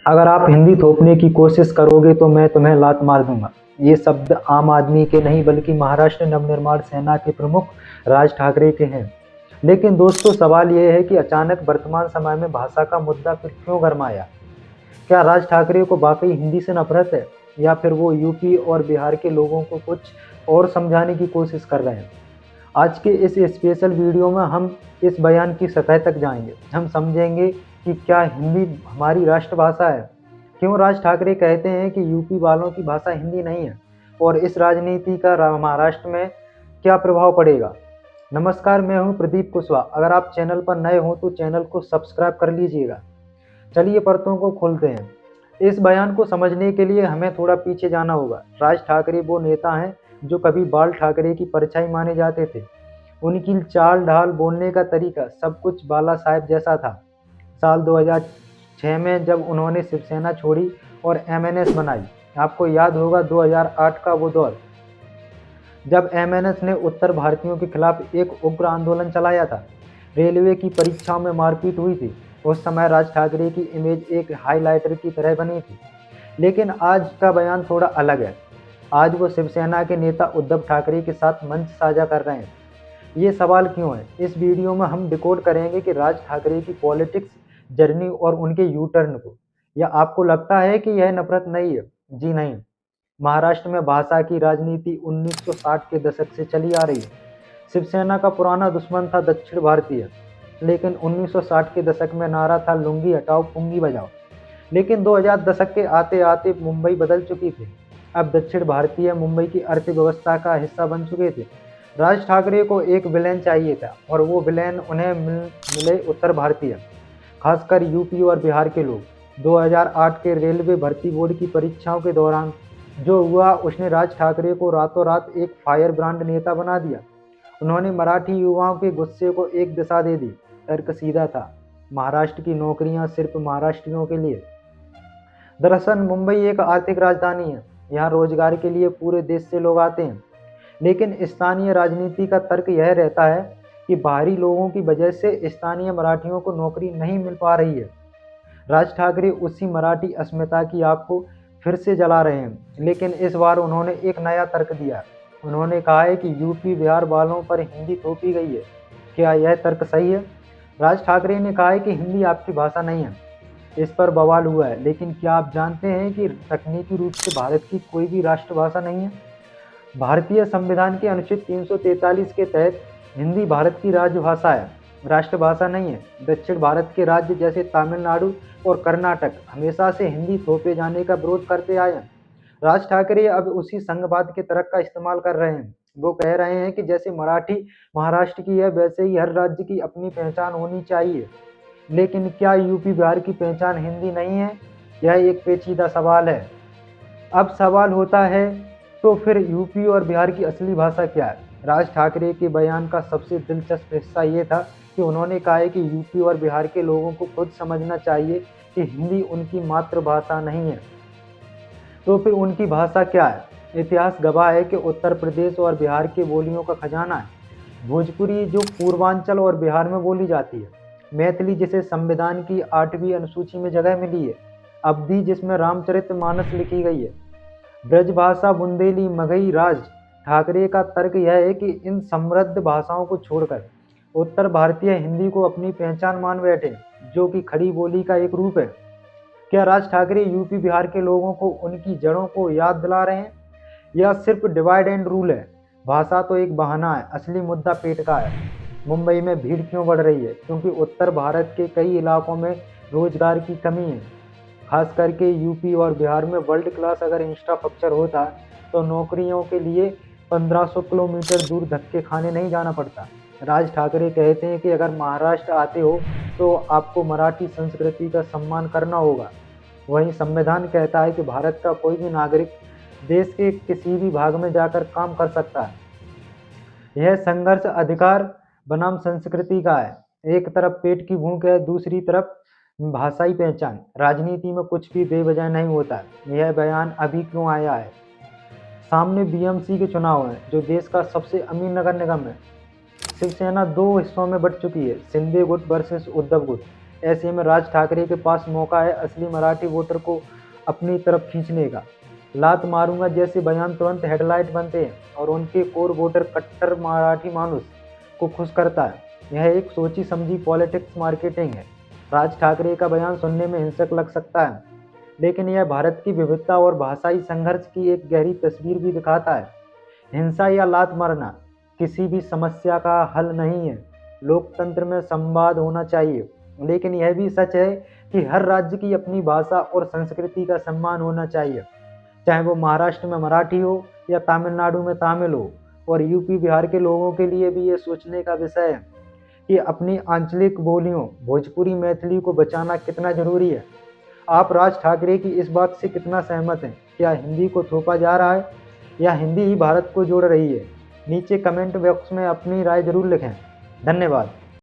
अगर आप हिंदी थोपने की कोशिश करोगे तो मैं तुम्हें लात मार दूंगा। ये शब्द आम आदमी के नहीं बल्कि महाराष्ट्र नवनिर्माण सेना के प्रमुख राज ठाकरे के हैं। लेकिन दोस्तों, सवाल ये है कि अचानक वर्तमान समय में भाषा का मुद्दा फिर क्यों गरमाया? क्या राज ठाकरे को वाकई हिंदी से नफरत है, या फिर वो यूपी और बिहार के लोगों को कुछ और समझाने की कोशिश कर रहे हैं? आज के इस स्पेशल वीडियो में हम इस बयान की सतह तक जाएंगे। हम समझेंगे कि क्या हिंदी हमारी राष्ट्रभाषा है, क्यों राज ठाकरे कहते हैं कि यूपी वालों की भाषा हिंदी नहीं है, और इस राजनीति का महाराष्ट्र में क्या प्रभाव पड़ेगा। नमस्कार, मैं हूं प्रदीप कुशवाहा। अगर आप चैनल पर नए हो तो चैनल को सब्सक्राइब कर लीजिएगा। चलिए परतों को खोलते हैं। इस बयान को समझने के लिए हमें थोड़ा पीछे जाना होगा। राज ठाकरे वो नेता हैं जो कभी बाल ठाकरे की परछाई माने जाते थे। उनकी चाल ढाल, बोलने का तरीका, सब कुछ बाला साहेब जैसा था। साल 2006 में जब उन्होंने शिवसेना छोड़ी और एमएनएस बनाई, आपको याद होगा 2008 का वो दौर, जब एमएनएस ने उत्तर भारतीयों के खिलाफ एक उग्र आंदोलन चलाया था। रेलवे की परीक्षाओं में मारपीट हुई थी। उस समय राज ठाकरे की इमेज एक हाइलाइटर की तरह बनी थी। लेकिन आज का बयान थोड़ा अलग है। आज वो शिवसेना के नेता उद्धव ठाकरे के साथ मंच साझा कर रहे हैं। ये सवाल क्यों है? इस वीडियो में हम डिकोड करेंगे कि राज ठाकरे की पॉलिटिक्स जर्नी और उनके यू टर्न को। या आपको लगता है कि यह नफरत नहीं है? जी नहीं। महाराष्ट्र में भाषा की राजनीति 1960 के दशक से चली आ रही है। शिवसेना का पुराना दुश्मन था दक्षिण भारतीय, लेकिन 1960 के दशक में नारा था लुंगी हटाओ पुंगी बजाओ। लेकिन 2000 दशक के आते आते मुंबई बदल चुकी थी। अब दक्षिण भारतीय मुंबई की अर्थव्यवस्था का हिस्सा बन चुके थे। राज ठाकरे को एक विलेन चाहिए था, और वो विलेन उन्हें मिले उत्तर भारतीय, खासकर यूपी और बिहार के लोग। 2008 के रेलवे भर्ती बोर्ड की परीक्षाओं के दौरान जो हुआ, उसने राज ठाकरे को रातों रात एक फायर ब्रांड नेता बना दिया। उन्होंने मराठी युवाओं के गुस्से को एक दिशा दे दी। तर्क सीधा था, महाराष्ट्र की नौकरियां सिर्फ महाराष्ट्रियों के लिए। दरअसल मुंबई एक आर्थिक राजधानी है। यहाँ रोजगार के लिए पूरे देश से लोग आते हैं। लेकिन स्थानीय राजनीति का तर्क यह रहता है कि बाहरी लोगों की वजह से स्थानीय मराठियों को नौकरी नहीं मिल पा रही है। राज ठाकरे उसी मराठी अस्मिता की आग को फिर से जला रहे हैं, लेकिन इस बार उन्होंने एक नया तर्क दिया। उन्होंने कहा है कि यूपी बिहार वालों पर हिंदी थोपी गई है। क्या यह तर्क सही है? राज ठाकरे ने कहा है कि हिंदी आपकी भाषा नहीं है। इस पर बवाल हुआ है, लेकिन क्या आप जानते हैं कि तकनीकी रूप से भारत की कोई भी राष्ट्रभाषा नहीं है? भारतीय संविधान के अनुच्छेद 343 के तहत हिंदी भारत की राजभाषा है, राष्ट्रभाषा नहीं है। दक्षिण भारत के राज्य जैसे तमिलनाडु और कर्नाटक हमेशा से हिंदी थोपे जाने का विरोध करते आए हैं। राज ठाकरे अब उसी संघवाद के तर्क का इस्तेमाल कर रहे हैं। वो कह रहे हैं कि जैसे मराठी महाराष्ट्र की है, वैसे ही हर राज्य की अपनी पहचान होनी चाहिए। लेकिन क्या यूपी बिहार की पहचान हिंदी नहीं है? यह एक पेचीदा सवाल है। अब सवाल होता है, तो फिर यूपी और बिहार की असली भाषा क्या है? राज ठाकरे के बयान का सबसे दिलचस्प हिस्सा ये था कि उन्होंने कहा है कि यूपी और बिहार के लोगों को खुद समझना चाहिए कि हिंदी उनकी मातृभाषा नहीं है। तो फिर उनकी भाषा क्या है? इतिहास गवाह है कि उत्तर प्रदेश और बिहार की बोलियों का खजाना है भोजपुरी, जो पूर्वांचल और बिहार में बोली जाती है। मैथिली, जिसे संविधान की 8वीं अनुसूची में जगह मिली है। अवधी, जिसमें रामचरितमानस लिखी गई है। ब्रजभाषा, बुंदेली, मगही। राज ठाकरे का तर्क यह है कि इन समृद्ध भाषाओं को छोड़कर उत्तर भारतीय हिंदी को अपनी पहचान मान बैठे, जो कि खड़ी बोली का एक रूप है। क्या राज ठाकरे यूपी बिहार के लोगों को उनकी जड़ों को याद दिला रहे हैं, या सिर्फ डिवाइड एंड रूल है? भाषा तो एक बहाना है, असली मुद्दा पेट का है। मुंबई में भीड़ क्यों बढ़ रही है? क्योंकि उत्तर भारत के कई इलाकों में रोजगार की कमी है। खास करके यूपी और बिहार में वर्ल्ड क्लास अगर इंफ्रास्ट्रक्चर होता तो नौकरियों के लिए 1500 किलोमीटर दूर धक्के खाने नहीं जाना पड़ता। राज ठाकरे कहते हैं कि अगर महाराष्ट्र आते हो तो आपको मराठी संस्कृति का सम्मान करना होगा। वहीं संविधान कहता है कि भारत का कोई भी नागरिक देश के किसी भी भाग में जाकर काम कर सकता है। यह संघर्ष अधिकार बनाम संस्कृति का है। एक तरफ पेट की भूख है, दूसरी तरफ भाषाई पहचान। राजनीति में कुछ भी बेवजह नहीं होता। यह बयान अभी क्यों आया है? सामने बीएमसी के चुनाव हैं, जो देश का सबसे अमीर नगर निगम है। शिवसेना दो हिस्सों में बट चुकी है, शिंदे गुट वर्सेस उद्धव गुट। ऐसे में राज ठाकरे के पास मौका है असली मराठी वोटर को अपनी तरफ खींचने का। लात मारूंगा जैसे बयान तुरंत हेडलाइट बनते हैं और उनके कोर वोटर कट्टर मराठी मानुस को खुश करता है। यह एक सोची समझी पॉलिटिक्स मार्केटिंग है। राज ठाकरे का बयान सुनने में हिंसक लग सकता है, लेकिन यह भारत की विविधता और भाषाई संघर्ष की एक गहरी तस्वीर भी दिखाता है। हिंसा या लात मारना किसी भी समस्या का हल नहीं है। लोकतंत्र में संवाद होना चाहिए, लेकिन यह भी सच है कि हर राज्य की अपनी भाषा और संस्कृति का सम्मान होना चाहिए, चाहे वो महाराष्ट्र में मराठी हो या तमिलनाडु में तमिल हो। और यूपी बिहार के लोगों के लिए भी ये सोचने का विषय है कि अपनी आंचलिक बोलियों भोजपुरी मैथिली को बचाना कितना जरूरी है। आप राज ठाकरे की इस बात से कितना सहमत हैं? क्या हिंदी को थोपा जा रहा है या हिंदी ही भारत को जोड़ रही है? नीचे कमेंट बॉक्स में अपनी राय जरूर लिखें। धन्यवाद।